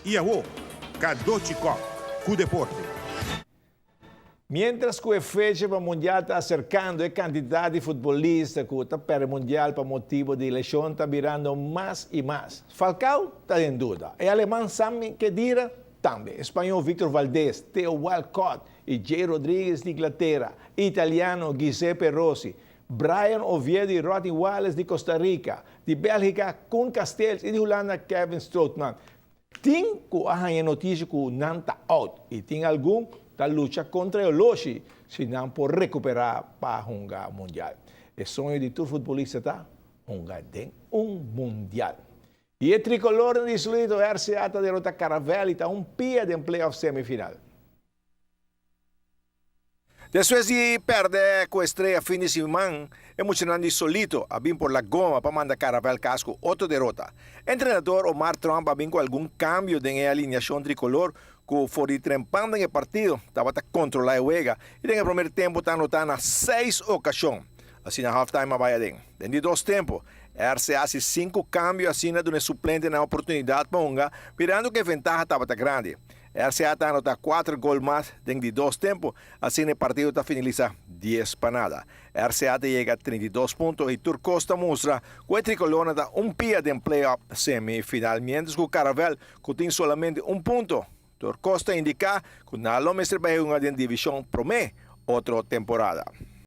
Iaô, Cadochicó, cu deporte. Mientras que a fecha para o Mundial está acercando, a quantidade de futbolistas que está para o Mundial por motivo de eleição está virando mais e mais. Falcao está em dúvida. O alemão Sami Khedira também. Espanhol Víctor Valdés, Theo Walcott e Jay Rodrigues de Inglaterra. Italiano Giuseppe Rossi. Brian Oviedo e Rodney Wallace de Costa Rica. De Bélgica, Koen Castells e de Holanda, Kevin Strootman. Tem que há notícia que não está out. E tem algum da luta contra o Loshi, se não por recuperar para o Mundial. O sonho de todo futebolista está jogar em Mundial. E o tricolor de Solito RCA está derrota Caravel e está pia de playoff semifinal. Depois de perder com a estreia fim de semana, emocionante solito, a vir por la goma para mandar Caravel casco outra derrota. O treinador Omar Trump a vir com algum cambio na alineação tricolor, que foi trempando no partido, estava a controlar a juega, e no primeiro tempo está anotando 6 ocasiões. Assim na halftime vai a dentro. Dentro de 2 tempos, RCA hace 5 cambios assim de um suplente na oportunidade para Unga, mirando que a ventaja estava grande. RCA está anotando 4 gols mais dentro de 2 tempos, assim o partido está finaliza 10 para nada. RCA chega a 32 pontos e Turcosta mostra que o tricolor está pia de playoff semifinal, mientras que o Caravel tem solamente 1 ponto. Turcosta indica que não vai ser para uma divisão promete outra temporada.